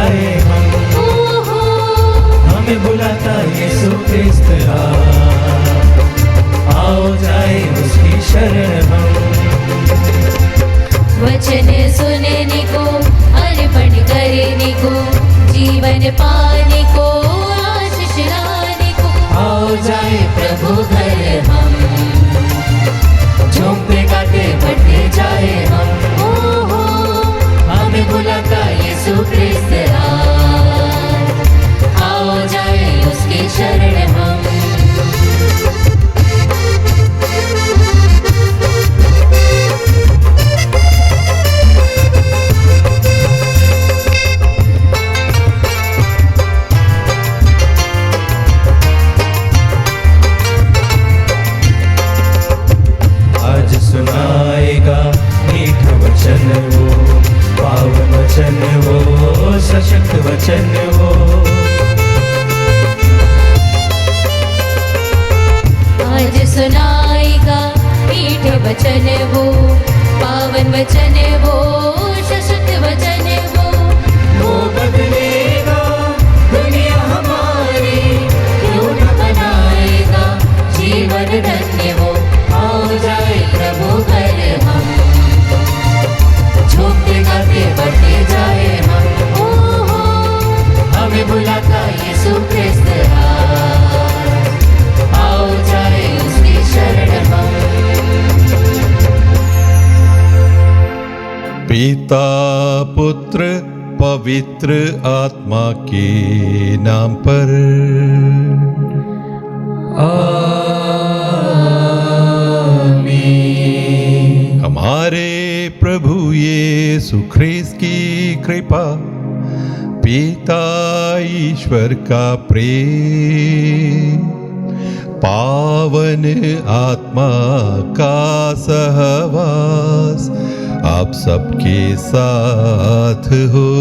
जाए हम, हमें बुलाता यीशु ख्रिस्त आओ जाए उसकी शरण हम। वचन सुनने को, अर्पण करने को, जीवन पाने को, आशीष लाने को आओ जाए प्रभु घर हम। झूमते गाते बढ़ते जाए हम, हमें बुलाता यीशु ख्रिस्त आओ जाए उसकी शरण हम। आज सुनाएगा मीठा वचन वो, पावन वचन वो, सशक्त वचन वो। आज सुनाएगा मीठे वचन वो, पावन वचन वो, सशक्त वचन वो बदलेगा दुनिया हमारी, क्यों न बनाएगा जीवन धन्य वो। आओ जाए प्रभु घर हम। झूमते गाते बढ़ते जाए हम, हमें बुलाता यीशु ख्रिस्त आओ जाए उसकी शरण हम। पिता पुत्र पवित्र आत्मा के नाम पर आमीन। हमारे प्रभु यीशु ख्रिस्त की कृपा, पिता ईश्वर का प्रेम, पावन आत्मा का सहवास आप सबके साथ हो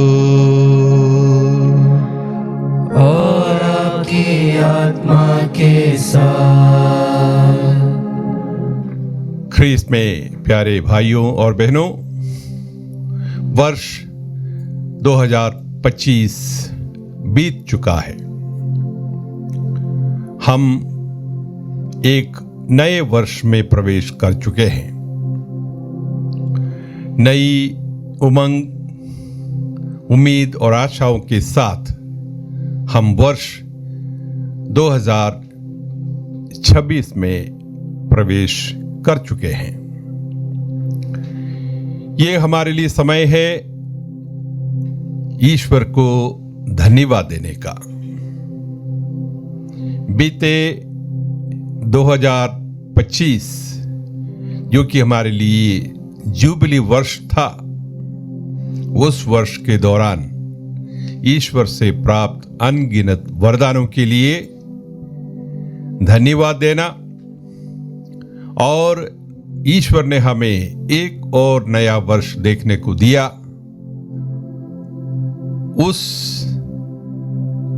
और आपकी आत्मा के साथ। ख्रिस्त में प्यारे भाइयों और बहनों, वर्ष 2025 बीत चुका है। हम एक नए वर्ष में प्रवेश कर चुके हैं। नई उमंग, उम्मीद और आशाओं के साथ हम वर्ष 2026 में प्रवेश कर चुके हैं। ये हमारे लिए समय है ईश्वर को धन्यवाद देने का। बीते 2025 जो कि हमारे लिए जुबली वर्ष था, उस वर्ष के दौरान ईश्वर से प्राप्त अनगिनत वरदानों के लिए धन्यवाद देना और ईश्वर ने हमें एक और नया वर्ष देखने को दिया, उस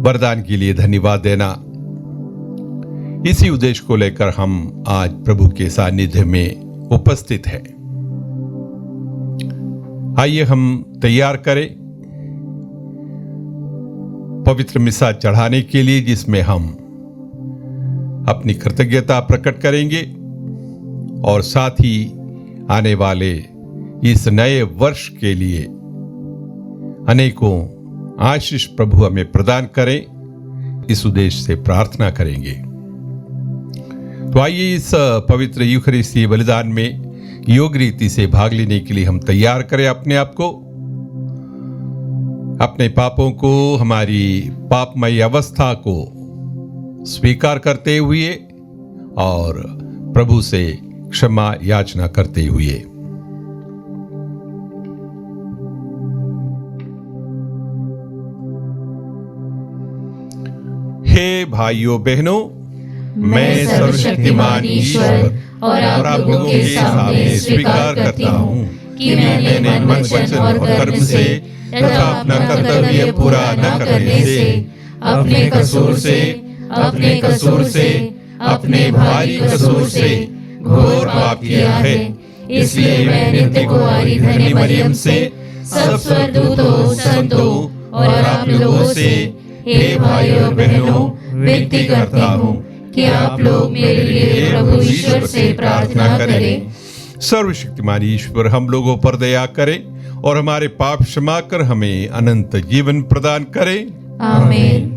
वरदान के लिए धन्यवाद देना। इसी उद्देश्य को लेकर हम आज प्रभु के सानिध्य में उपस्थित हैं। आइए हम तैयार करें पवित्र मिसा चढ़ाने के लिए, जिसमें हम अपनी कृतज्ञता प्रकट करेंगे और साथ ही आने वाले इस नए वर्ष के लिए अनेकों आशीष प्रभु हमें प्रदान करें, इस उद्देश्य से प्रार्थना करेंगे। तो आइए इस पवित्र यूखरिस्तीय बलिदान में योग रीति से भाग लेने के लिए हम तैयार करें अपने आप को, अपने पापों को, हमारी पापमयी अवस्था को स्वीकार करते हुए और प्रभु से क्षमा याचना करते हुए। हे भाइयों बहनों, मैं सर्वशक्तिमान ईश्वर और आप लोगों के सामने स्वीकार करता हूँ कि मैंने मन, वचन और कर्म से तथा अपना कर्तव्य पूरा न करने से, अपने कसूर से, अपने भारी कसूर से घोर पाप किया है। इसलिए मैं नित्य कुंवारी धन्य मरियम से, सब स्वर्गदूतों, संतों और आप लोगों से हे भाइयों और बहनों विनती करता हूँ कि आप लोग मेरे लिए प्रभु ईश्वर से प्रार्थना करें। सर्वशक्तिमान ईश्वर हम लोगों पर दया करे और हमारे पाप क्षमा कर हमें अनंत जीवन प्रदान करे। आमीन।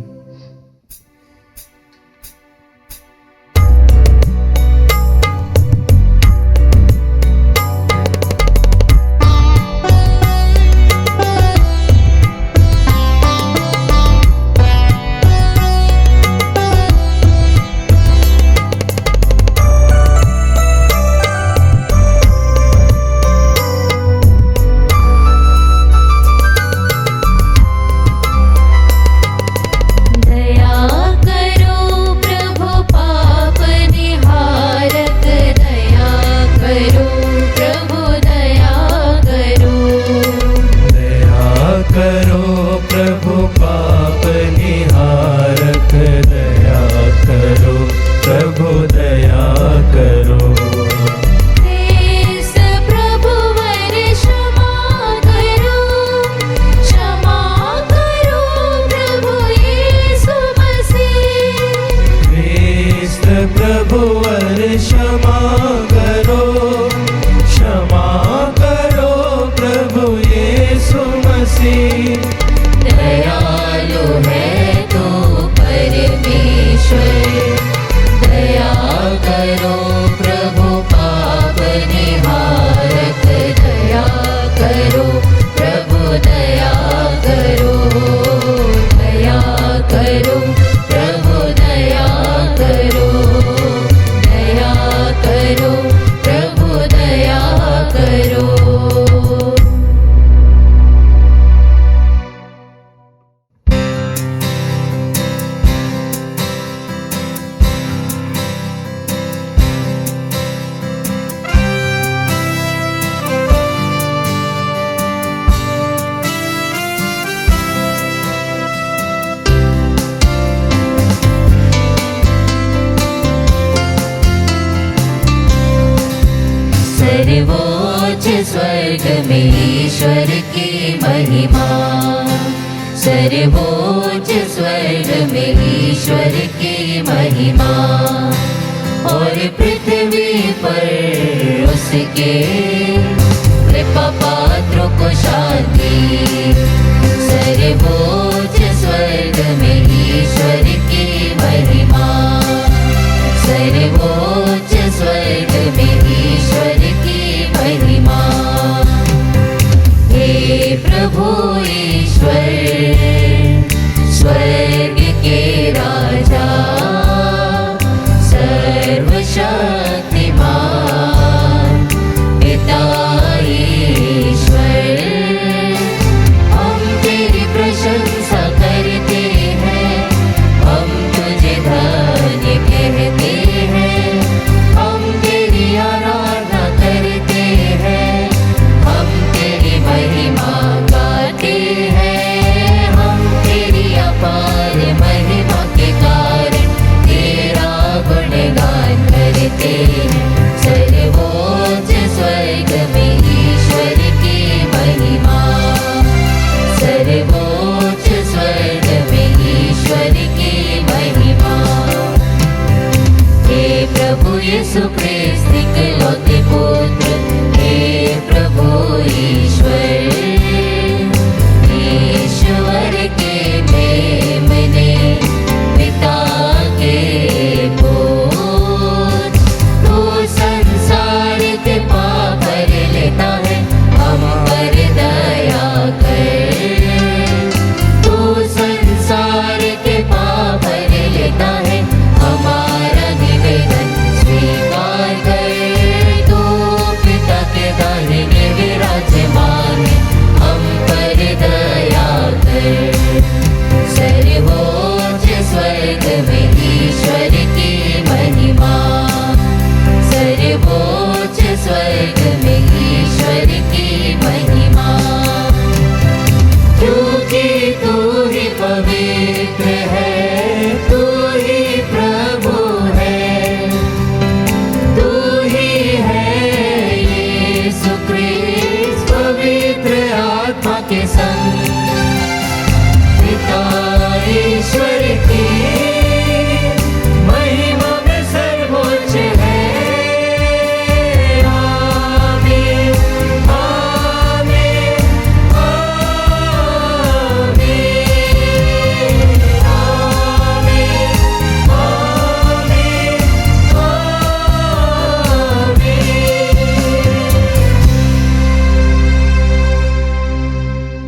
सर्वोच्च स्वर्ग में ईश्वर की महिमा, सर्वोच्च स्वर्ग में ईश्वर की महिमा, और पृथ्वी पर उसके कृपा पात्रों को शांति। सर्वोच्च स्वर्ग में ईश्वर की महिमा, सर्वोच्च स्वर्ग में ईश्वर की महिमा। हे प्रभु ईश्वर स्वर्ग के राजा, सर्वशक्तिमान पिता ईश्वर, हम तेरी प्रशंसा करते हैं, हम तुझे धन्य कहते हैं, हम तेरी आराधना करते हैं, हम तेरी महिमा गाते हैं, हम तेरी अपार महिमा के कारण तेरा गुणगान करते हैं। सर्वोच्च स्वर्ग में ईश्वर की महिमा, सर्वोच्च स्वर्ग में ईश्वर की महिमा। हे प्रभु यीशु ख्रिस्त इकलौते पुत्र, हे प्रभु ईश्वर, ईश्वर के मेमने पिता के पुत्र, तू संसार के पाप भर लेता है, हम पर दया कर। तू संसार के पाप भर लेता है, हमारा निवेदन स्वीकार कर। तू पिता के दाहिने विराजमान है, हम पर दया कर। सर्वोच्च स्वर्ग में ईश्वर की महिमा, सर्वोच्च स्वर्ग में ईश्वर की महिमा। क्योंकि तू ही पवित्र है, तू ही प्रभु है, तू ही है यीशु ख्रिस्त पवित्र आत्मा के संग।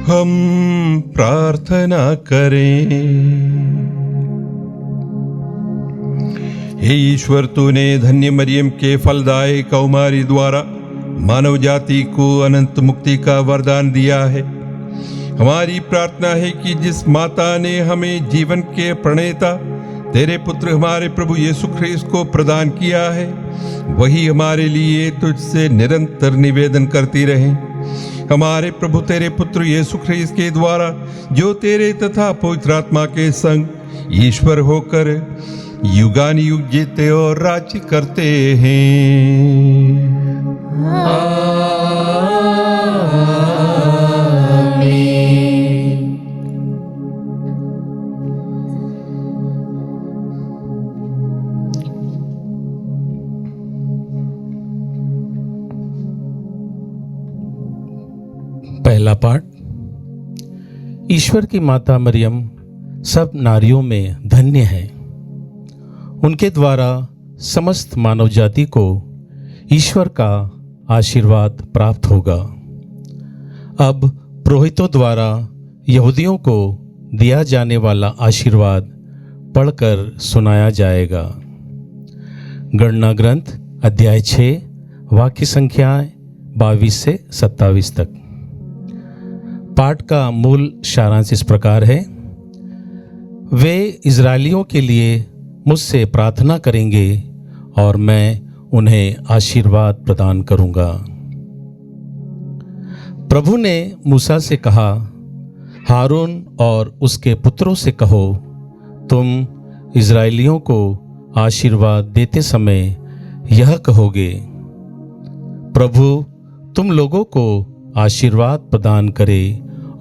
हम प्रार्थना करें। हे ईश्वर, तूने धन्य मरियम के फलदायी कौमारी द्वारा मानव जाति को अनंत मुक्ति का वरदान दिया है। हमारी प्रार्थना है कि जिस माता ने हमें जीवन के प्रणेता तेरे पुत्र हमारे प्रभु यीशु ख्रीस्त को प्रदान किया है, वही हमारे लिए तुझसे निरंतर निवेदन करती रहे। हमारे प्रभु तेरे पुत्र यीशु ख्रीस्त के द्वारा, जो तेरे तथा पवित्र आत्मा के संग ईश्वर होकर युगान युग जीते और राज्य करते हैं। पहला पाठ। ईश्वर की माता मरियम सब नारियों में धन्य है। उनके द्वारा समस्त मानव जाति को ईश्वर का आशीर्वाद प्राप्त होगा। अब पुरोहितों द्वारा यहूदियों को दिया जाने वाला आशीर्वाद पढ़कर सुनाया जाएगा। गणना ग्रंथ अध्याय 6 वाक्य संख्याएं 22 से 27 तक। पाठ का मूल सारांश इस प्रकार है। वे इजरायलियों के लिए मुझसे प्रार्थना करेंगे और मैं उन्हें आशीर्वाद प्रदान करूंगा। प्रभु ने मूसा से कहा, हारून और उसके पुत्रों से कहो, तुम इजरायलियों को आशीर्वाद देते समय यह कहोगे, प्रभु तुम लोगों को आशीर्वाद प्रदान करे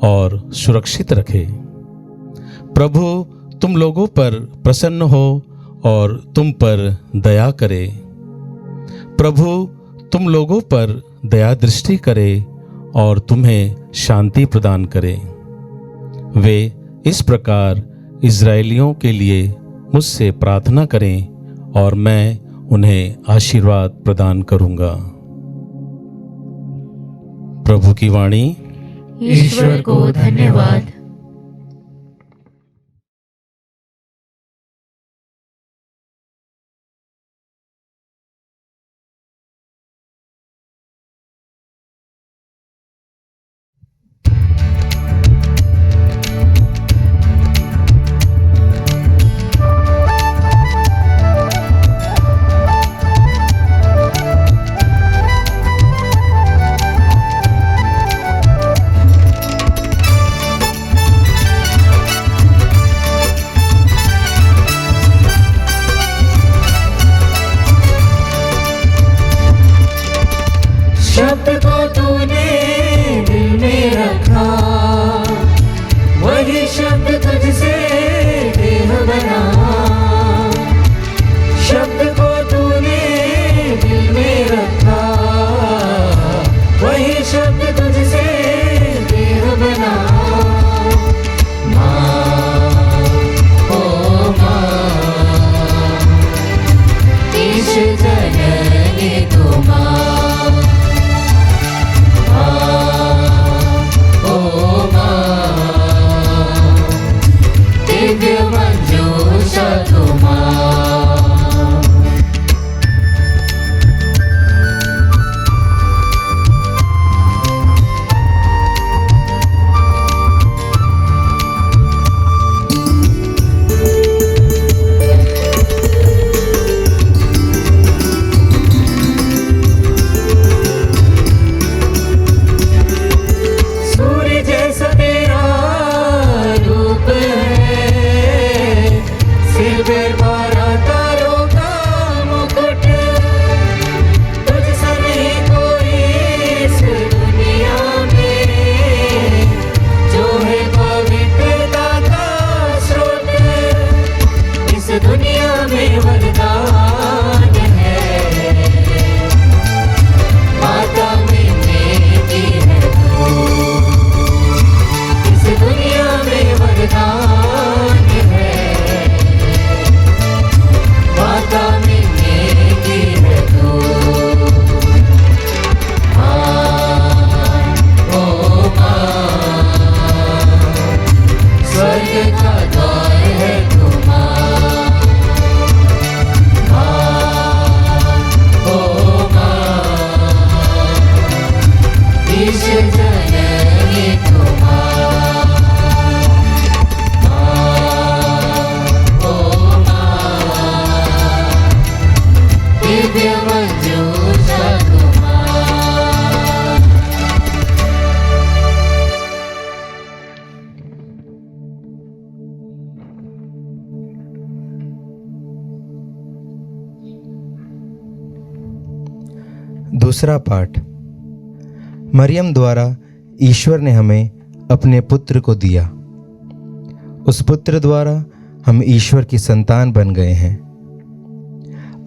और सुरक्षित रखे। प्रभु तुम लोगों पर प्रसन्न हो और तुम पर दया करे। प्रभु तुम लोगों पर दया दृष्टि करे और तुम्हें शांति प्रदान करे। वे इस प्रकार इजरायलियों के लिए मुझसे प्रार्थना करें और मैं उन्हें आशीर्वाद प्रदान करूंगा। प्रभु की वाणी। ईश्वर को धन्यवाद। दूसरा पाठ। मरियम द्वारा ईश्वर ने हमें अपने पुत्र को दिया। उस पुत्र द्वारा हम ईश्वर की संतान बन गए हैं।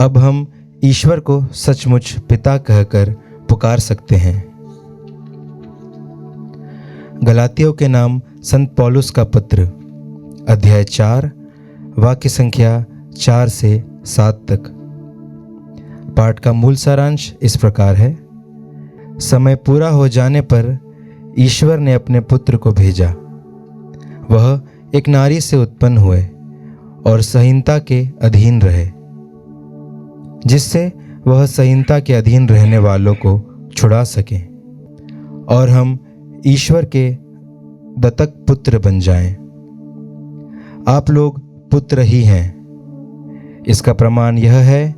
अब हम ईश्वर को सचमुच पिता कहकर पुकार सकते हैं। गलातियों के नाम संत पौलुस का पत्र, अध्याय 4, वाक्य संख्या 4 से 7 तक। पाठ का मूल सारांश इस प्रकार है। समय पूरा हो जाने पर ईश्वर ने अपने पुत्र को भेजा। वह एक नारी से उत्पन्न हुए और संहिता के अधीन रहे, जिससे वह संहिता के अधीन रहने वालों को छुड़ा सके और हम ईश्वर के दत्तक पुत्र बन जाएं। आप लोग पुत्र ही हैं। इसका प्रमाण यह है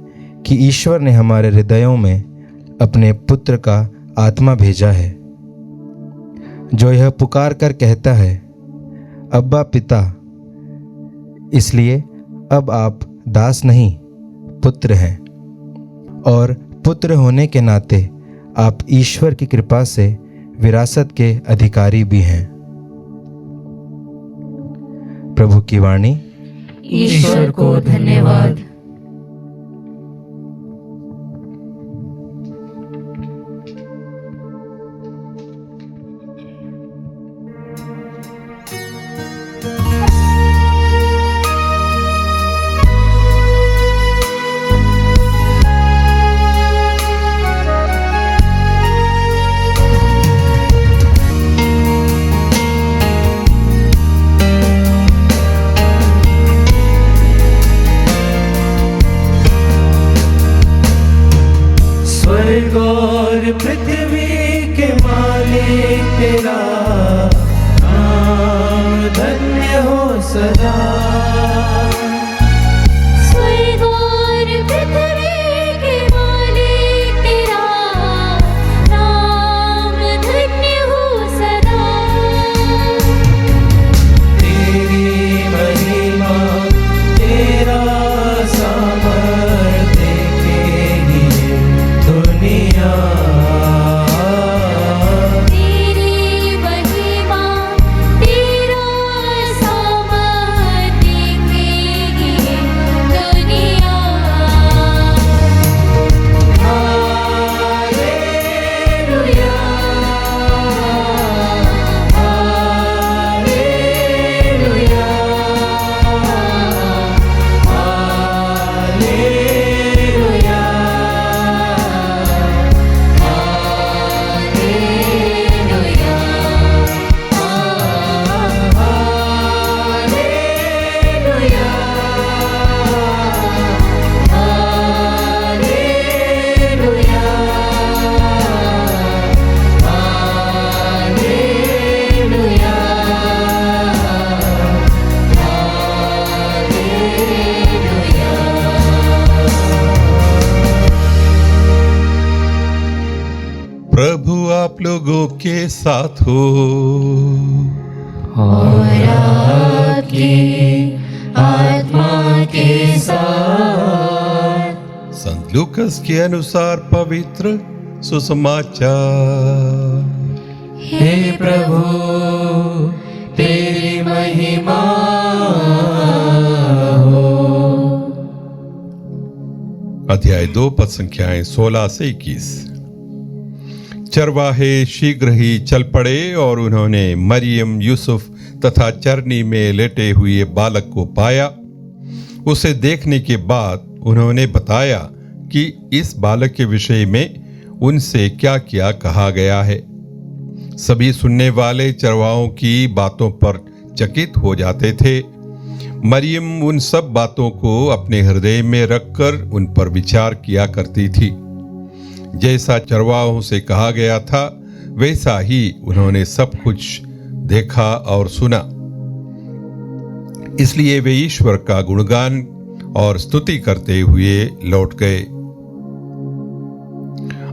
कि ईश्वर ने हमारे हृदयों में अपने पुत्र का आत्मा भेजा है, जो यह पुकार कर कहता है, अब्बा पिता। इसलिए अब आप दास नहीं, पुत्र हैं, और पुत्र होने के नाते आप ईश्वर की कृपा से विरासत के अधिकारी भी हैं। प्रभु की वाणी। ईश्वर को धन्यवाद। और पृथ्वी के मालिक तेरा नाम धन्य हो सदा। स्वर्ग और पृथ्वी के मालिक तेरा नाम धन्य हो सदा। तेरी महिमा तेरा सामर्थ देखेगी दुनिया। तेरी महिमा तेरा सामर्थ देखेगी दुनिया। हालेलुया हालेलुया हालेलुया प्रभु आप लोगों के साथ हो और आपकी आत्मा के साथ। संत लूकस के अनुसार पवित्र सुसमाचार। हे प्रभु तेरी महिमा हो। अध्याय 2 पद संख्याएं 16 से 21। चरवाहे शीघ्र ही चल पड़े और उन्होंने मरियम, यूसुफ तथा चरनी में लेटे हुए बालक को पाया। उसे देखने के बाद उन्होंने बताया कि इस बालक के विषय में उनसे क्या क्या कहा गया है। सभी सुनने वाले चरवाहों की बातों पर चकित हो जाते थे। मरियम उन सब बातों को अपने हृदय में रखकर उन पर विचार किया करती थी। जैसा चरवाहों से कहा गया था वैसा ही उन्होंने सब कुछ देखा और सुना। इसलिए वे ईश्वर का गुणगान और स्तुति करते हुए लौट गए।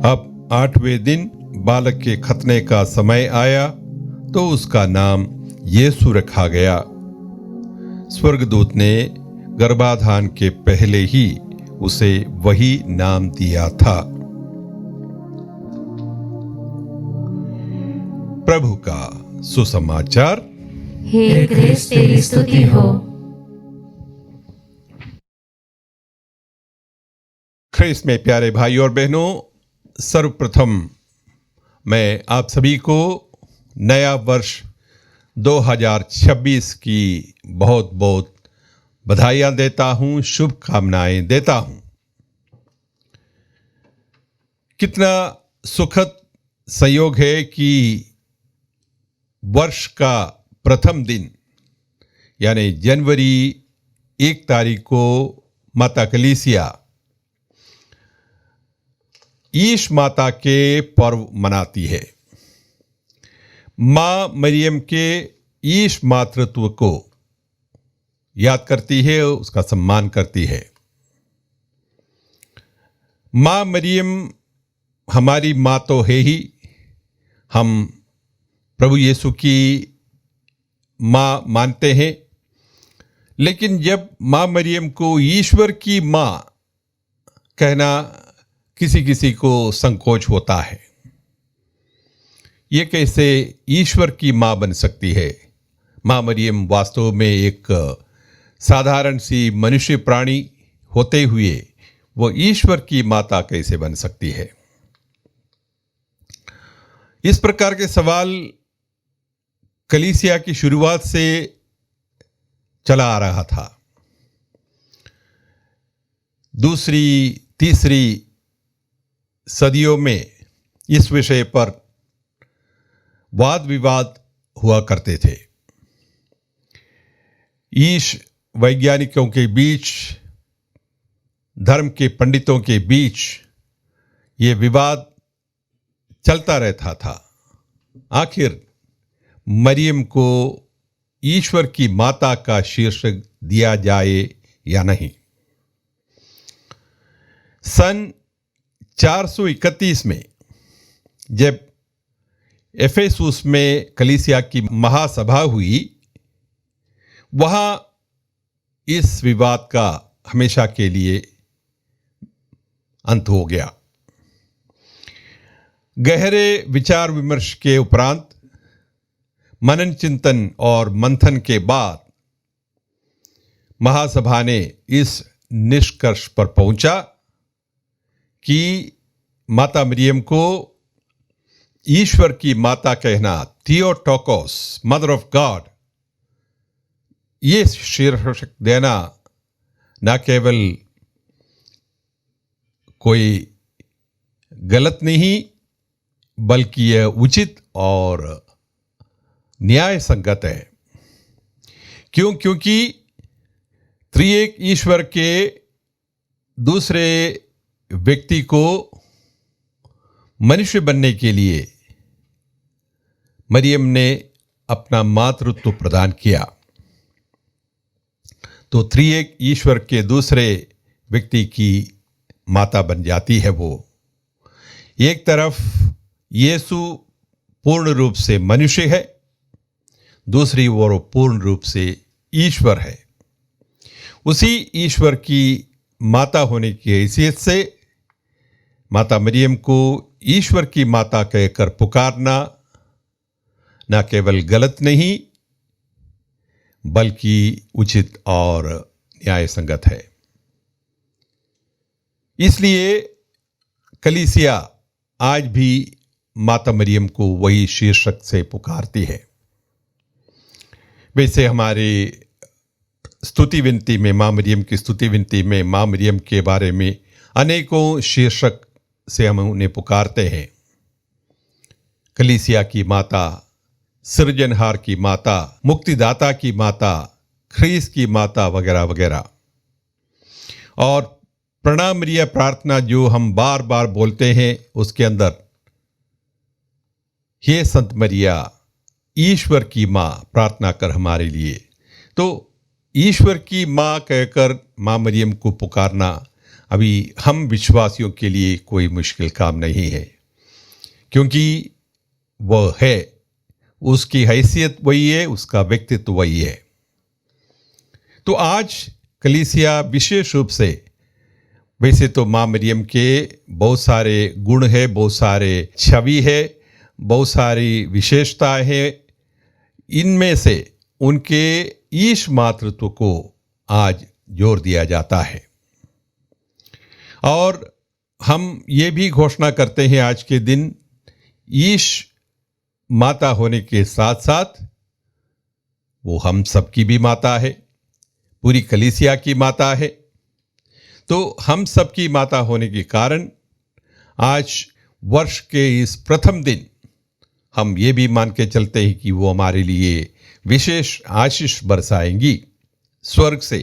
अब 8वें दिन बालक के खतने का समय आया तो उसका नाम यीशु रखा गया। स्वर्गदूत ने गर्भाधान के पहले ही उसे वही नाम दिया था। प्रभु का सुसमाचार। हे क्रिस्त तेरी स्तुति हो। ख्रीस्त में प्यारे भाई और बहनों, सर्वप्रथम मैं आप सभी को नया वर्ष 2026 की बहुत बहुत बधाइयाँ देता हूँ, शुभकामनाएं देता हूँ। कितना सुखद संयोग है कि वर्ष का प्रथम दिन यानी जनवरी 1 तारीख को माता कलीसिया ईश माता के पर्व मनाती है। मां मरियम के ईश मातृत्व को याद करती है, उसका सम्मान करती है। मां मरियम हमारी मां तो है ही, हम प्रभु यीशु की मां मानते हैं, लेकिन जब मां मरियम को ईश्वर की मां कहना किसी किसी को संकोच होता है। ये कैसे ईश्वर की मां बन सकती है? मां मरियम वास्तव में एक साधारण सी मनुष्य प्राणी होते हुए वो ईश्वर की माता कैसे बन सकती है? इस प्रकार के सवाल कलीसिया की शुरुआत से चला आ रहा था। दूसरी तीसरी सदियों में इस विषय पर वाद विवाद हुआ करते थे। ईश वैज्ञानिकों के बीच, धर्म के पंडितों के बीच ये विवाद चलता रहता था। आखिर मरियम को ईश्वर की माता का शीर्षक दिया जाए या नहीं। सन 431 में जब एफेसुस में कलीसिया की महासभा हुई, वहां इस विवाद का हमेशा के लिए अंत हो गया। गहरे विचार विमर्श के उपरांत, मनन चिंतन और मंथन के बाद महासभा ने इस निष्कर्ष पर पहुंचा कि माता मरियम को ईश्वर की माता कहना, थियोटोकोस, मदर ऑफ गॉड, ये शीर्षक देना न केवल कोई गलत नहीं, बल्कि यह उचित और न्याय संगत है। क्योंकि त्रिएक ईश्वर के दूसरे व्यक्ति को मनुष्य बनने के लिए मरियम ने अपना मातृत्व प्रदान किया। तो त्रिएक ईश्वर के दूसरे व्यक्ति की माता बन जाती है वो। एक तरफ यीशु पूर्ण रूप से मनुष्य है, दूसरी ओर पूर्ण रूप से ईश्वर है। उसी ईश्वर की माता होने की हैसियत से माता मरियम को ईश्वर की माता कहकर पुकारना न केवल गलत नहीं, बल्कि उचित और न्याय संगत है। इसलिए कलीसिया आज भी माता मरियम को वही शीर्षक से पुकारती है। वैसे हमारे स्तुति विनती में, मां मरियम की स्तुति विनती में मां मरियम के बारे में अनेकों शीर्षक से हम उन्हें पुकारते हैं। कलीसिया की माता, सृजनहार की माता, मुक्तिदाता की माता, ख्रीस की माता वगैरह वगैरह। और प्रणाम मरिया प्रार्थना जो हम बार बार बोलते हैं, उसके अंदर हे संत मरिया, ईश्वर की मां, प्रार्थना कर हमारे लिए। तो ईश्वर की मां कहकर मां मरियम को पुकारना अभी हम विश्वासियों के लिए कोई मुश्किल काम नहीं है, क्योंकि वह है, उसकी हैसियत वही है, उसका व्यक्तित्व वही है। तो आज कलीसिया विशेष रूप से, वैसे तो मां मरियम के बहुत सारे गुण है, बहुत सारे छवि है, बहुत सारी विशेषताएं हैं। इनमें से उनके ईश मातृत्व को आज जोर दिया जाता है और हम ये भी घोषणा करते हैं आज के दिन ईश माता होने के साथ साथ वो हम सबकी भी माता है, पूरी कलीसिया की माता है। तो हम सबकी माता होने के कारण आज वर्ष के इस प्रथम दिन हम ये भी मान के चलते हैं कि वो हमारे लिए विशेष आशीष बरसाएंगी स्वर्ग से।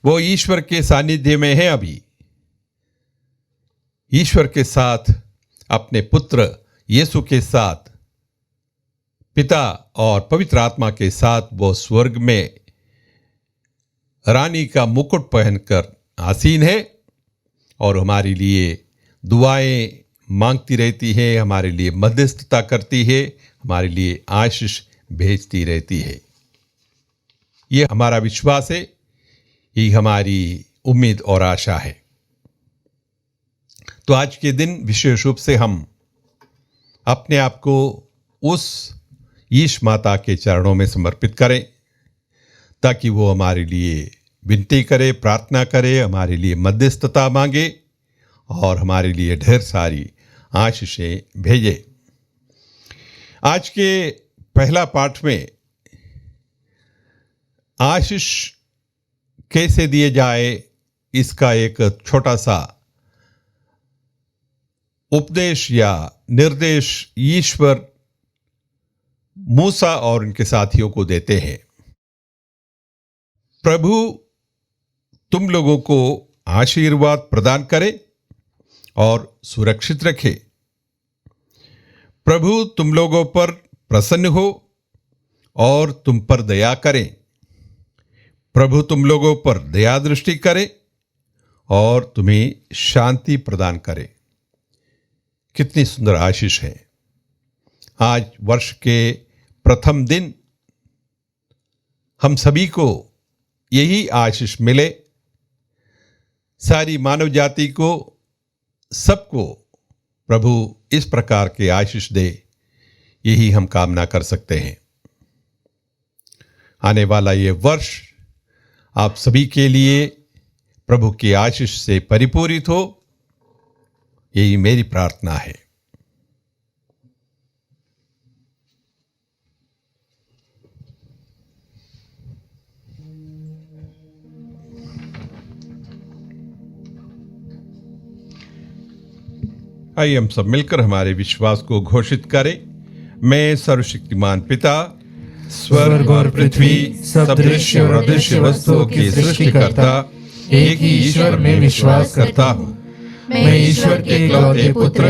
वो ईश्वर के सानिध्य में है, अभी ईश्वर के साथ, अपने पुत्र यीशु के साथ, पिता और पवित्र आत्मा के साथ वो स्वर्ग में रानी का मुकुट पहनकर आसीन है और हमारे लिए दुआएं मांगती रहती है, हमारे लिए मध्यस्थता करती है, हमारे लिए आशीष भेजती रहती है। ये हमारा विश्वास है, ये हमारी उम्मीद और आशा है। तो आज के दिन विशेष रूप से हम अपने आप को उस ईश माता के चरणों में समर्पित करें ताकि वो हमारे लिए विनती करे, प्रार्थना करे, हमारे लिए मध्यस्थता मांगे और हमारे लिए ढेर सारी आशीषें भेजे। आज के पहला पाठ में आशीष कैसे दिए जाए इसका एक छोटा सा उपदेश या निर्देश ईश्वर मूसा और उनके साथियों को देते हैं। प्रभु तुम लोगों को आशीर्वाद प्रदान करे और सुरक्षित रखे। प्रभु तुम लोगों पर प्रसन्न हो और तुम पर दया करे। प्रभु तुम लोगों पर दया दृष्टि करे और तुम्हें शांति प्रदान करे। कितनी सुंदर आशीष है। आज वर्ष के प्रथम दिन हम सभी को यही आशीष मिले, सारी मानव जाति को, सबको प्रभु इस प्रकार के आशीष दे, यही हम कामना कर सकते हैं। आने वाला ये वर्ष आप सभी के लिए प्रभु की आशीष से परिपूरित हो, यही मेरी प्रार्थना है। आइए हम सब मिलकर हमारे विश्वास को घोषित करें। मैं सर्वशक्तिमान पिता, स्वर्ग और पृथ्वी, सब दृश्य और अदृश्य वस्तुओं की सृष्टिकर्ता एक ही ईश्वर में विश्वास करता हूँ। मैं ईश्वर के इकलौते पुत्र,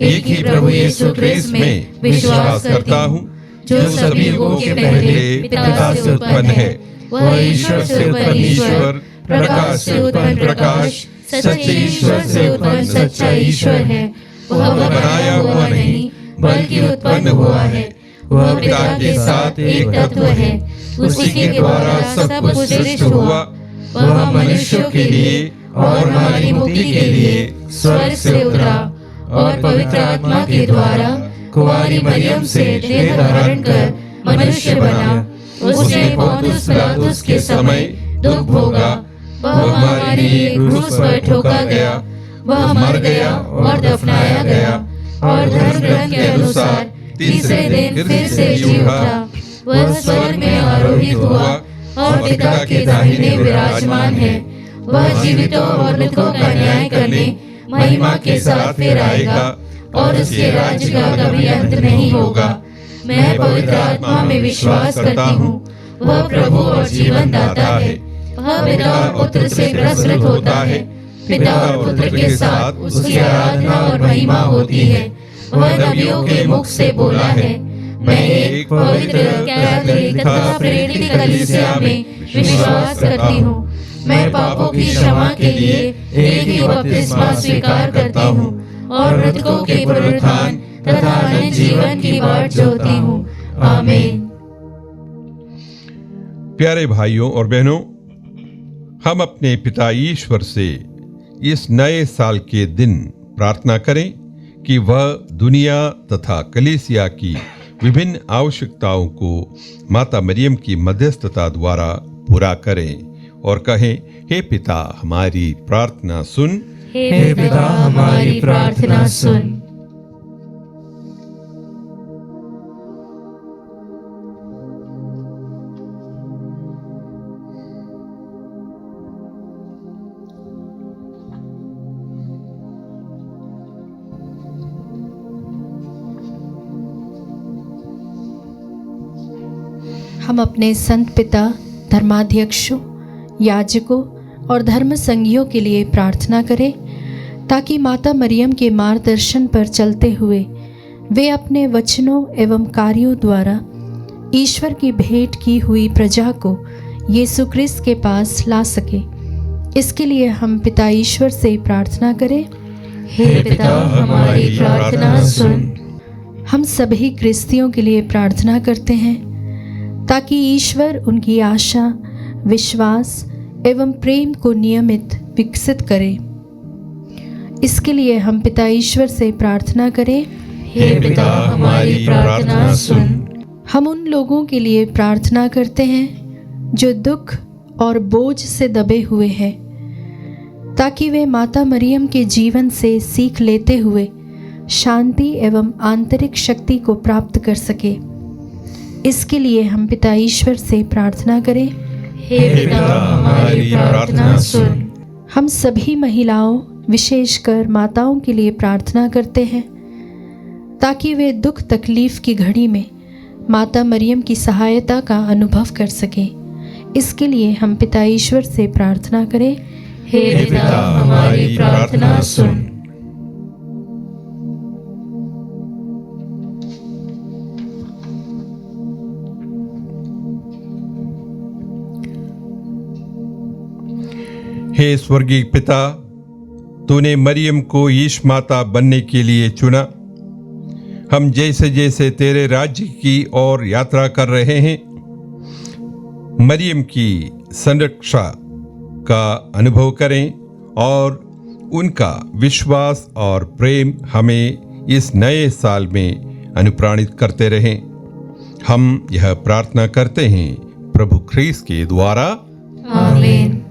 एक ही प्रभु यीशु ख्रीस्त में विश्वास करता हूँ, जो सभी युगों के पहले पिता से उत्पन्न है। वह ईश्वर से उत्पन्न ईश्वर, प्रकाश से उत्पन्न प्रकाश, सच्चे ईश्वर से उत्पन्न सच्चा ईश्वर है। वह बनाया हुआ नहीं बल्कि उत्पन्न हुआ है। वह पिता के साथ एक तत्व है। उसी के द्वारा सब कुछ सृष्ट हुआ। वह मनुष्यों के लिए और हमारी मुक्ति के लिए स्वर्ग से उतरा और पवित्र आत्मा के द्वारा कुंवारी मरियम से देह धारण कर मनुष्य बना। उसने पोंतुस पिलातुस के समय दुख भोगा। वह हमारे लिए क्रूस पर ठोका गया। वह मर गया और दफनाया गया और धर्म ग्रंथ के अनुसार तीसरे दिन फिर से जी उठा। वह स्वर्ग में आरोहित हुआ और पिता के दाहिने विराजमान है। वह जीवितों और मृतकों का न्याय करने महिमा के साथ फिर आएगा और उसके राज्य का कभी अंत नहीं होगा। मैं पवित्र आत्मा में विश्वास करती हूँ। वह प्रभु और जीवन दाता है। वह पिता और पुत्र से प्रसृत होता है। पिता और पुत्र के साथ उसकी आराधना और महिमा होती है। वह नबियों के मुख से बोला है। मैं एक पवित्र कैथोलिक तथा प्रेरित कलीसिया में विश्वास करती हूँ। मैं पापों की क्षमा के लिए एक ही बपतिस्मा स्वीकार करती हूँ और मृतकों के पुनरुत्थान तथा अनंत जीवन की बाट जोहती हूँ। आमीन। प्यारे भाइयों और बहनों, हम अपने पिता ईश्वर से इस नए साल के दिन प्रार्थना करें कि वह दुनिया तथा कलीसिया की विभिन्न आवश्यकताओं को माता मरियम की मध्यस्थता द्वारा पूरा करें और कहें, हे पिता हमारी प्रार्थना सुन। हे पिता हमारी प्रार्थना सुन। हम अपने संत पिता, धर्माध्यक्षों, याजकों और धर्म संघियों के लिए प्रार्थना करें ताकि माता मरियम के मार्गदर्शन पर चलते हुए वे अपने वचनों एवं कार्यों द्वारा ईश्वर की भेंट की हुई प्रजा को यीशु क्रिस्त के पास ला सके। इसके लिए हम पिता ईश्वर से प्रार्थना करें। हे पिता हमारी प्रार्थना सुन। हम सभी क्रिस्तियों के लिए प्रार्थना करते हैं ताकि ईश्वर उनकी आशा, विश्वास एवं प्रेम को नियमित विकसित करे। इसके लिए हम पिता ईश्वर से प्रार्थना करें। हे पिता हमारी प्रार्थना सुन। हम उन लोगों के लिए प्रार्थना करते हैं जो दुख और बोझ से दबे हुए हैं, ताकि वे माता मरियम के जीवन से सीख लेते हुए शांति एवं आंतरिक शक्ति को प्राप्त कर सके। इसके लिए हम पिता ईश्वर से प्रार्थना करें। हे पिता हमारी प्रार्थना सुन। हम सभी महिलाओं, विशेषकर माताओं के लिए प्रार्थना करते हैं ताकि वे दुख तकलीफ की घड़ी में माता मरियम की सहायता का अनुभव कर सकें। इसके लिए हम पिता ईश्वर से प्रार्थना करें। हे पिता हमारी प्रार्थना सुन। हे स्वर्गीय पिता, तूने मरियम को यीशु माता बनने के लिए चुना। हम जैसे जैसे तेरे राज्य की ओर यात्रा कर रहे हैं, मरियम की संरक्षा का अनुभव करें और उनका विश्वास और प्रेम हमें इस नए साल में अनुप्राणित करते रहें। हम यह प्रार्थना करते हैं प्रभु ख्रीस्त के द्वारा। आमीन।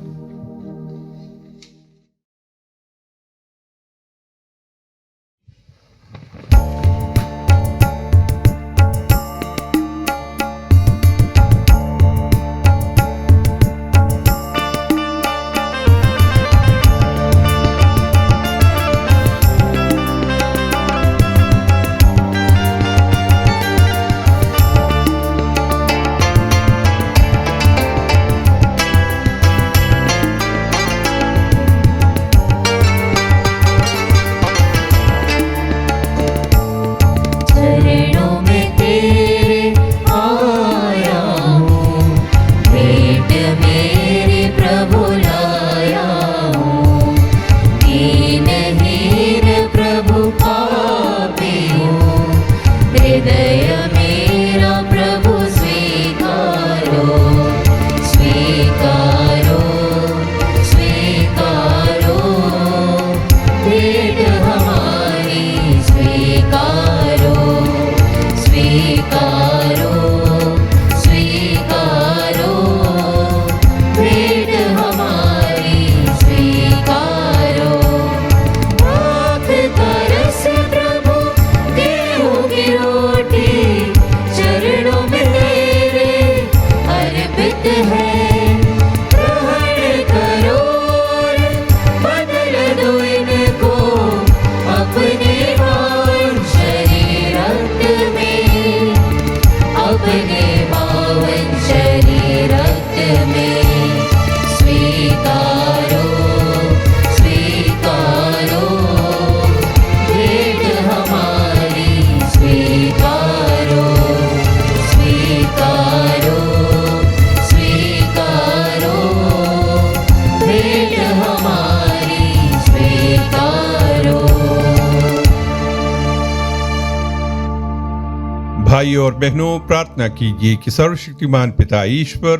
भाइयों और बहनों, प्रार्थना कीजिए कि सर्वशक्तिमान पिता ईश्वर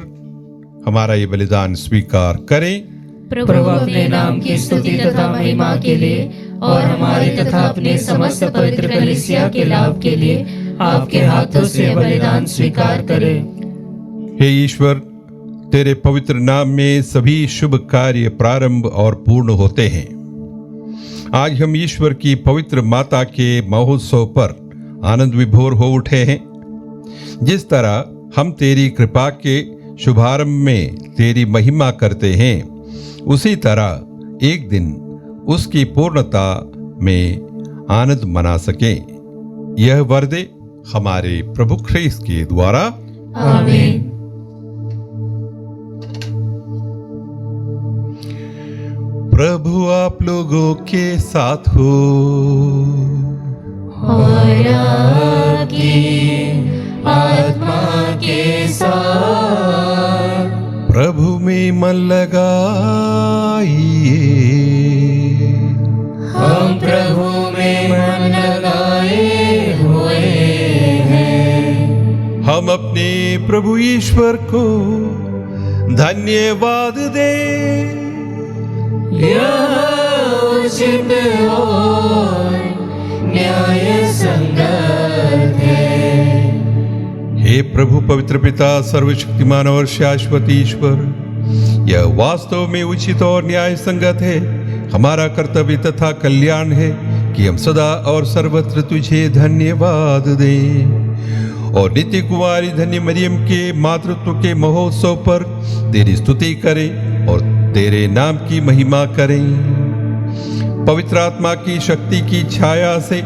हमारा ये बलिदान स्वीकार करें। प्रभु अपने नाम की स्तुति तथा महिमा के लिए और हमारे तथा अपने समस्त पवित्र कलीसिया के लाभ के लिए आपके हाथों से बलिदान स्वीकार करें। हे ईश्वर, तेरे पवित्र नाम में सभी शुभ कार्य प्रारंभ और पूर्ण होते हैं। आज हम ईश्वर की पवित्र माता के महोत्सव पर आनंद विभोर हो उठे हैं। जिस तरह हम तेरी कृपा के शुभारंभ में तेरी महिमा करते हैं, उसी तरह एक दिन उसकी पूर्णता में आनंद मना सकें। यह वर दे हमारे प्रभु ख्रीस्त के द्वारा, आमीन। प्रभु आप लोगों के साथ हो और आपकी आत्मा के साथ। प्रभु में मन लगाइए, हम प्रभु में मन लगाए हुए हैं। हम अपने प्रभु ईश्वर को धन्यवाद दें। यह उचित और न्याय संगत है। हे प्रभु पवित्र पिता, सर्वशक्तिमान और शाश्वत ईश्वर, यह वास्तव में उचित और न्याय संगत है, हमारा कर्तव्य तथा कल्याण है कि हम सदा और सर्वत्र तुझे धन्यवाद दें और नित्य कुमारी धन्य मरियम के मातृत्व के महोत्सव पर तेरी स्तुति करें और तेरे नाम की महिमा करें। पवित्र आत्मा की शक्ति की छाया से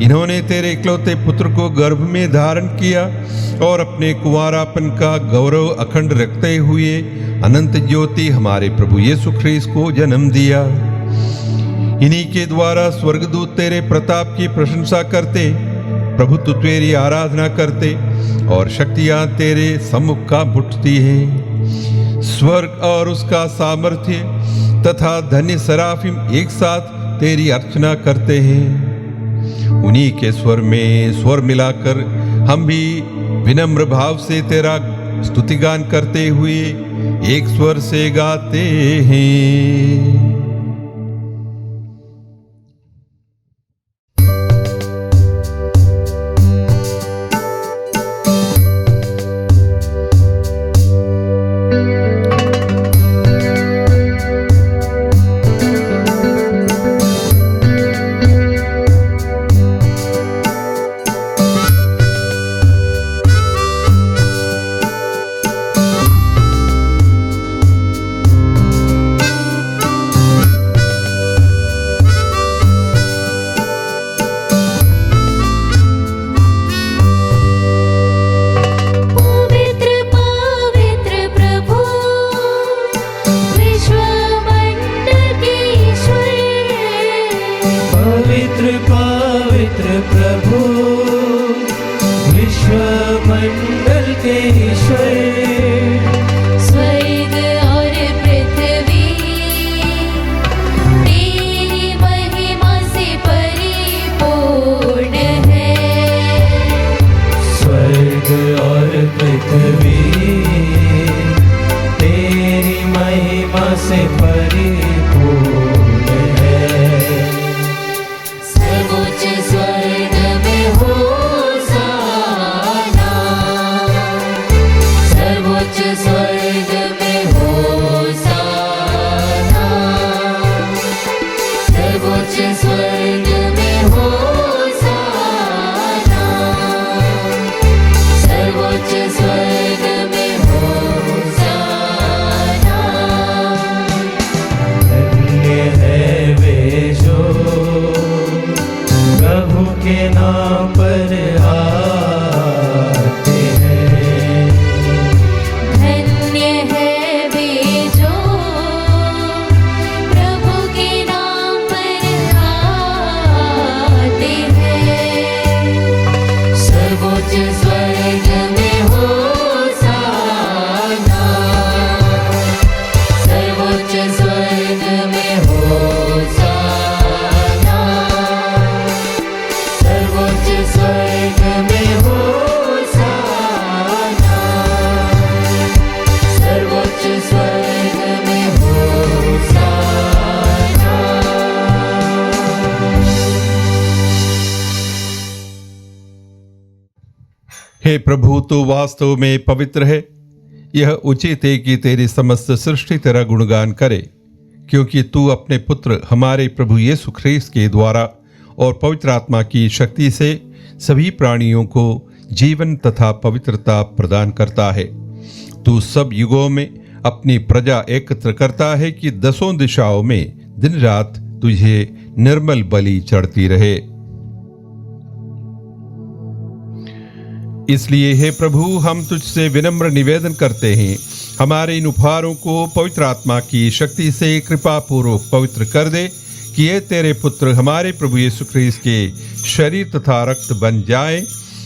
इन्होंने तेरे इकलौते पुत्र को गर्भ में धारण किया और अपने कुंवारापन का गौरव अखंड रखते हुए अनंत ज्योति हमारे प्रभु यीशु ख्रीस्त को जन्म दिया। इन्हीं के द्वारा स्वर्गदूत तेरे प्रताप की प्रशंसा करते, प्रभु तू तेरी आराधना करते और शक्तियां तेरे सम्मुख का उठती हैं। स्वर्ग और उसका सामर्थ्य तथा धन्य सराफिम एक साथ तेरी अर्चना करते हैं। उन्हीं के स्वर में स्वर मिलाकर हम भी विनम्र भाव से तेरा स्तुतिगान करते हुए एक स्वर से गाते हैं। सर्वोच्च प्रभु तू वास्तव में पवित्र है। यह उचित है कि तेरी समस्त सृष्टि तेरा गुणगान करे, क्योंकि तू अपने पुत्र हमारे प्रभु यीशु ख्रीस्त के द्वारा और पवित्र आत्मा की शक्ति से सभी प्राणियों को जीवन तथा पवित्रता प्रदान करता है। तू सब युगों में अपनी प्रजा एकत्र करता है कि दसों दिशाओं में दिन रात तुझे निर्मल बलि चढ़ती रहे। इसलिए हे प्रभु, हम तुझसे विनम्र निवेदन करते हैं, हमारे इन उपहारों को पवित्र आत्मा की शक्ति से कृपा पूर्वक पवित्र कर दे, कि ये तेरे पुत्र हमारे प्रभु यीशु ख्रीस्त के शरीर तथा रक्त बन जाए।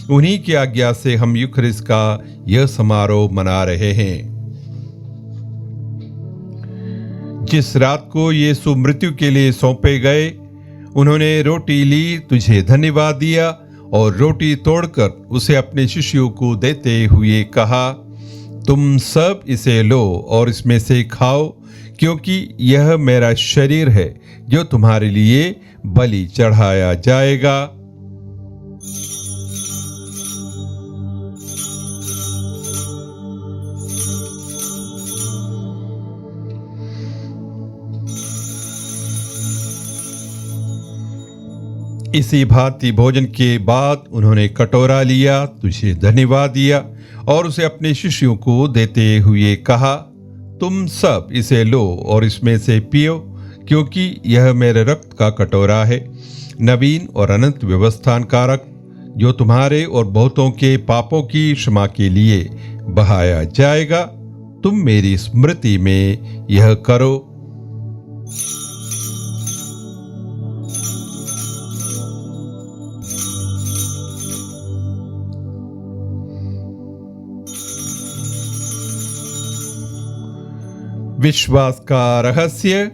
उन्हीं की आज्ञा से हम यूखरिस्ट का यह समारोह मना रहे हैं। जिस रात को यीशु मृत्यु के लिए सौंपे गए, उन्होंने रोटी ली, तुझे धन्यवाद दिया और रोटी तोड़कर उसे अपने शिष्यों को देते हुए कहा, तुम सब इसे लो और इसमें से खाओ, क्योंकि यह मेरा शरीर है जो तुम्हारे लिए बलि चढ़ाया जाएगा। इसी भांति भोजन के बाद उन्होंने कटोरा लिया, तुझे धन्यवाद दिया और उसे अपने शिष्यों को देते हुए कहा, तुम सब इसे लो और इसमें से पियो, क्योंकि यह मेरे रक्त का कटोरा है, नवीन और अनंत व्यवस्थान का रक्त, जो तुम्हारे और बहुतों के पापों की क्षमा के लिए बहाया जाएगा। तुम मेरी स्मृति में यह करो। विश्वास का रहस्य।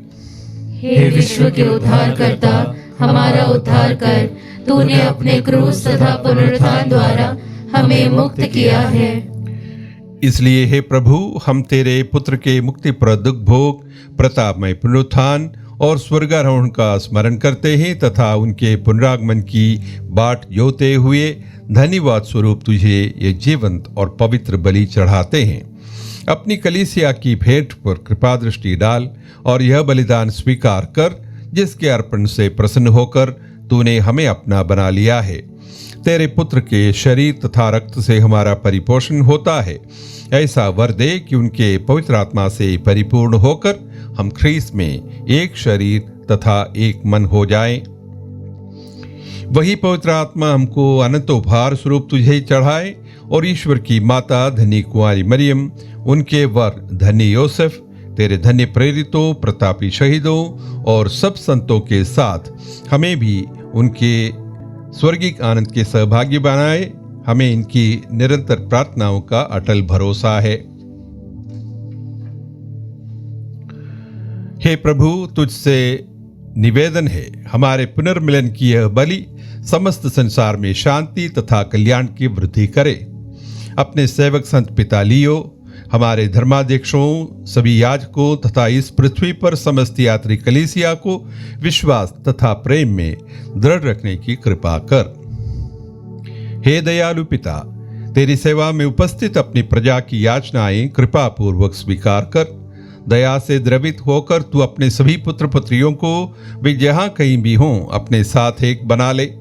हे विश्व के उद्धारकर्ता, हमारा उद्धार कर। तूने अपने क्रूस तथा पुनरुत्थान द्वारा हमें मुक्त किया है। इसलिए हे प्रभु, हम तेरे पुत्र के मुक्तिप्रद दुख भोग, प्रतापमय पुनरुत्थान और स्वर्गारोहण का स्मरण करते हैं तथा उनके पुनरागमन की बाट जोते हुए धन्यवाद स्वरूप तुझे ये जीवंत और पवित्र बलि चढ़ाते हैं। अपनी कलीसिया की भेंट पर कृपा दृष्टि डाल और यह बलिदान स्वीकार कर, जिसके अर्पण से प्रसन्न होकर तूने हमें अपना बना लिया है। तेरे पुत्र के शरीर तथा रक्त से हमारा परिपोषण होता है। ऐसा वर दे कि उनके पवित्र आत्मा से परिपूर्ण होकर हम ख्रीस्त में एक शरीर तथा एक मन हो जाएं। वही पवित्र आत्मा हमको अनंत उपहार स्वरूप तुझे चढ़ाए और ईश्वर की माता धन्य कुंवारी मरियम, उनके वर धन्य योसेफ, तेरे धन्य प्रेरितों, प्रतापी शहीदों और सब संतों के साथ हमें भी उनके स्वर्गिक आनंद के सहभागी बनाए। हमें इनकी निरंतर प्रार्थनाओं का अटल भरोसा है। हे प्रभु, तुझसे निवेदन है, हमारे पुनर्मिलन की यह बलि समस्त संसार में शांति तथा कल्याण की वृद्धि करे। अपने सेवक संत पिता लियो, हमारे धर्माध्यक्षों, सभी याजकों तथा इस पृथ्वी पर समस्त यात्री कलीसिया को विश्वास तथा प्रेम में दृढ़ रखने की कृपा कर। हे दयालु पिता, तेरी सेवा में उपस्थित अपनी प्रजा की याचनाएं कृपा पूर्वक स्वीकार कर। दया से द्रवित होकर तू अपने सभी पुत्र पुत्रियों को वे जहां कहीं भी हों अपने साथ एक बना ले।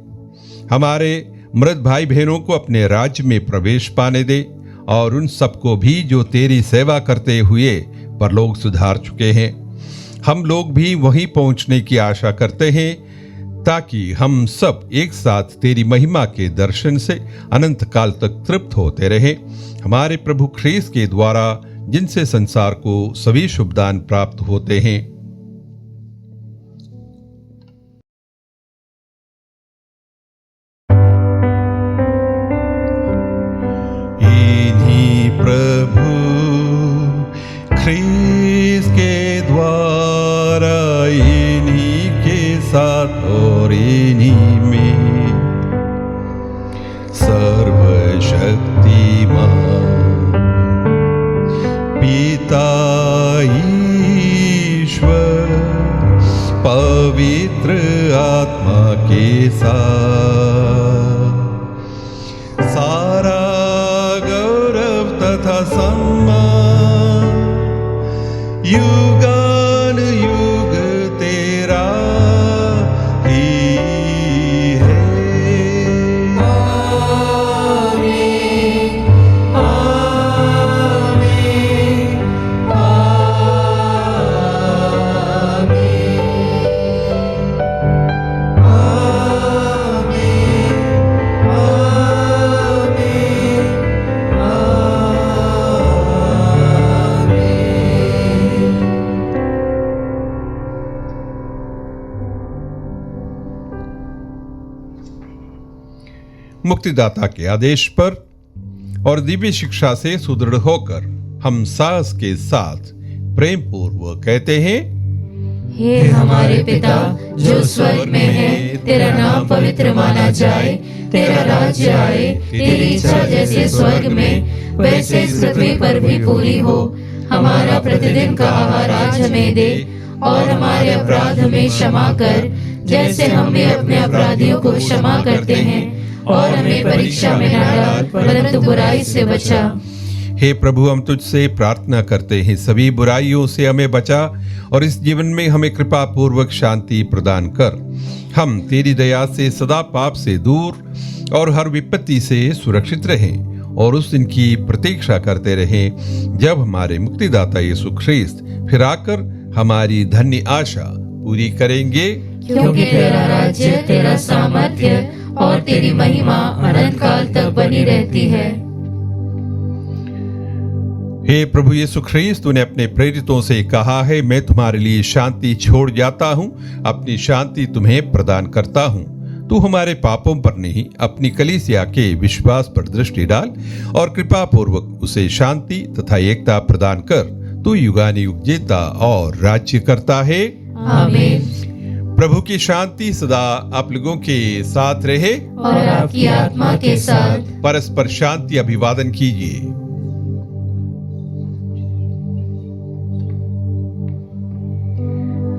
हमारे मृत भाई बहनों को अपने राज्य में प्रवेश पाने दे और उन सबको भी जो तेरी सेवा करते हुए परलोक सुधार चुके हैं। हम लोग भी वहीं पहुंचने की आशा करते हैं, ताकि हम सब एक साथ तेरी महिमा के दर्शन से अनंत काल तक तृप्त होते रहें। हमारे प्रभु ख्रीस्त के द्वारा, जिनसे संसार को सभी शुभदान प्राप्त होते हैं। इन्हीं प्रभु ख्रीस्त के द्वारा, इन्हीं के साथ और इन्हीं में सर्वशक्तिमान पिता ईश्वर पवित्र आत्मा के साथ सारा ब्रह्मा युगान युग तेरा ही है। मुक्तिदाता के आदेश पर और दिव्य शिक्षा से सुदृढ़ होकर हम साहस के साथ प्रेम पूर्वक कहते हैं, हे हमारे पिता जो स्वर्ग में है, तेरा नाम पवित्र माना जाए, तेरा राज्य आए, तेरी इच्छा जैसे स्वर्ग में वैसे इस पृथ्वी पर भी पूरी हो। हमारा प्रतिदिन का आहार आज हमें दे, और हमारे अपराध हमें क्षमा कर, जैसे हम भी अपने अपराधियों को क्षमा करते हैं, और हमें परीक्षा में न डाल, परंतु बुराई से बचा। हे प्रभु, हम तुझसे प्रार्थना करते हैं, सभी बुराइयों से हमें बचा और इस जीवन में हमें कृपा पूर्वक शांति प्रदान कर। हम तेरी दया से सदा पाप से दूर और हर विपत्ति से सुरक्षित रहें और उस दिन की प्रतीक्षा करते रहें जब हमारे मुक्तिदाता यीशु ख्रीस्त फिर आकर हमारी धन्य आशा पूरी करेंगे। क्योंकि तेरा राज्य, तेरा सामर्थ्य और तेरी महिमा अनंत काल तक बनी रहती है। हे प्रभु यीशु ख्रीस्त, तूने अपने प्रेरितों से कहा है, मैं तुम्हारे लिए शांति छोड़ जाता हूँ, अपनी शांति तुम्हें प्रदान करता हूँ। तू हमारे पापों पर नहीं, अपनी कलीसिया के विश्वास पर दृष्टि डाल और कृपा पूर्वक उसे शांति तथा एकता प्रदान कर। तू युगानुयुग जीता और राज्य करता है। आमीन। प्रभु की शांति सदा आप लोगों के साथ रहे और आपकी आत्मा के साथ। परस्पर शांति अभिवादन कीजिए।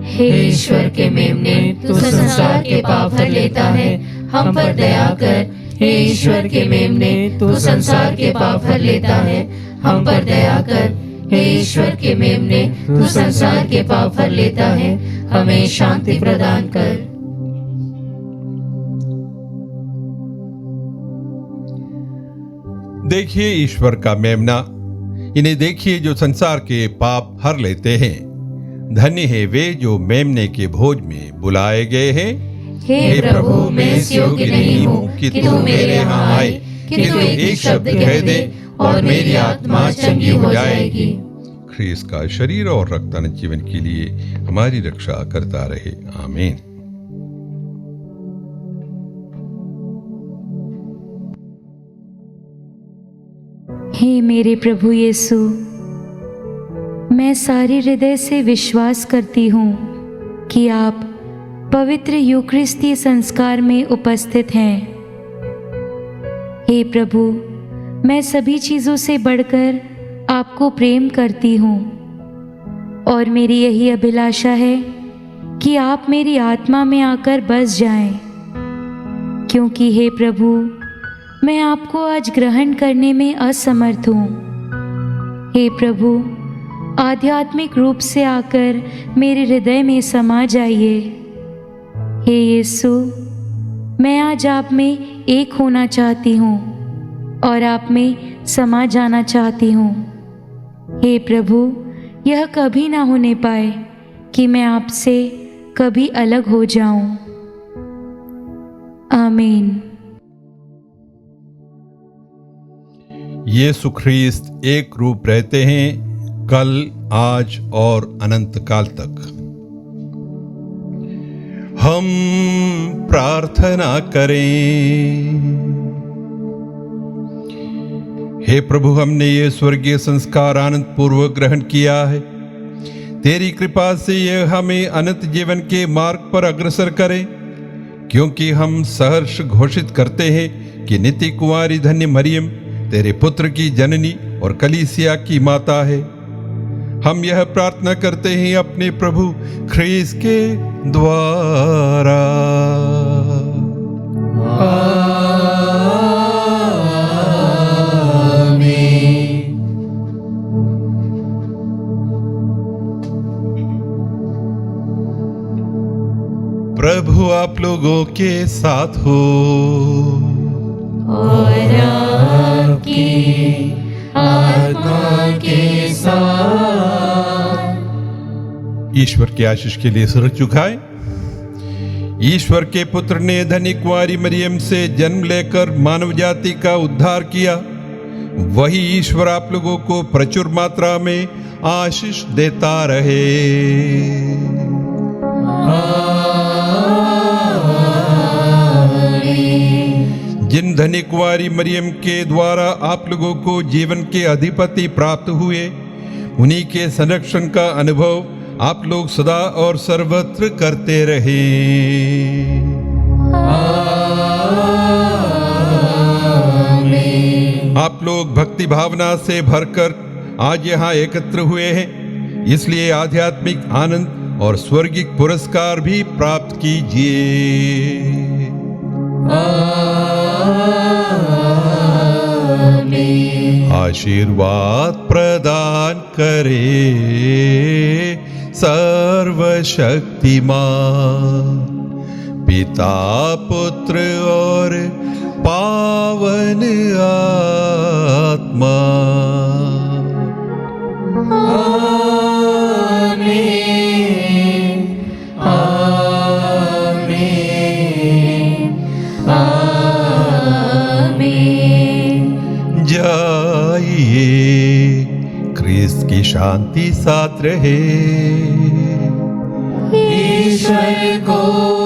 हे ईश्वर के मेमने, तू संसार के पाप हर लेता है, हम पर दया कर। हे ईश्वर के मेमने, तू संसार के पाप हर लेता है, हम पर दया कर। हे ईश्वर के मेमने, तू संसार के पाप हर लेता है, हमें शांति प्रदान कर। देखिए ईश्वर का मेमना, इन्हें देखिए जो संसार के पाप हर लेते हैं। धन्य है वे जो मेमने के भोज में बुलाए गए हैं। हे प्रभु, मैं इस योग्य नहीं हूँ कि तू मेरे यहाँ आए, किंतु एक शब्द कह दे और मेरी आत्मा चंगी हो जाएगी। ख्रीस्त का शरीर और रक्त अनंत जीवन के लिए हमारी रक्षा करता रहे। आमीन। हे मेरे प्रभु यीशु, मैं सारे हृदय से विश्वास करती हूँ कि आप पवित्र यूकरिस्तीय संस्कार में उपस्थित हैं। हे प्रभु, मैं सभी चीज़ों से बढ़कर आपको प्रेम करती हूँ और मेरी यही अभिलाषा है कि आप मेरी आत्मा में आकर बस जाएं, क्योंकि हे प्रभु, मैं आपको आज ग्रहण करने में असमर्थ हूँ। हे प्रभु, आध्यात्मिक रूप से आकर मेरे हृदय में समा जाइए। हे यीशु, मैं आज आप में एक होना चाहती हूँ और आप में समा जाना चाहती हूँ। हे प्रभु, यह कभी ना होने पाए कि मैं आपसे कभी अलग हो जाऊं। आमीन। यीशु ख्रीस्त एक रूप रहते हैं, कल, आज और अनंत काल तक। हम प्रार्थना करें। हे प्रभु, हमने ये स्वर्गीय संस्कार आनंद पूर्वक ग्रहण किया है। तेरी कृपा से यह हमें अनंत जीवन के मार्ग पर अग्रसर करे, क्योंकि हम सहर्ष घोषित करते हैं कि नित्य कुंवारी धन्य मरियम तेरे पुत्र की जननी और कलीसिया की माता है। हम यह प्रार्थना करते हैं अपने प्रभु ख्रीस्त के द्वारा। प्रभु आप लोगों के साथ हो। और आपकी आत्मा के साथ। ईश्वर की आशीष के लिए सिर झुकाएं। ईश्वर के पुत्र ने धनी कुंवारी मरियम से जन्म लेकर मानव जाति का उद्धार किया। वही ईश्वर आप लोगों को प्रचुर मात्रा में आशीष देता रहे। जिन धनी कुंवारी मरियम के द्वारा आप लोगों को जीवन के अधिपति प्राप्त हुए, उन्हीं के संरक्षण का अनुभव आप लोग सदा और सर्वत्र करते रहे। आप लोग भक्ति भावना से भरकर आज यहाँ एकत्र हुए हैं, इसलिए आध्यात्मिक आनंद और स्वर्गिक पुरस्कार भी प्राप्त कीजिए। आशीर्वाद प्रदान करे सर्वशक्तिमान पिता पुत्र और पावन आत्मा। जाइए, क्रिस्त की शांति साथ रहे। ईश्वर को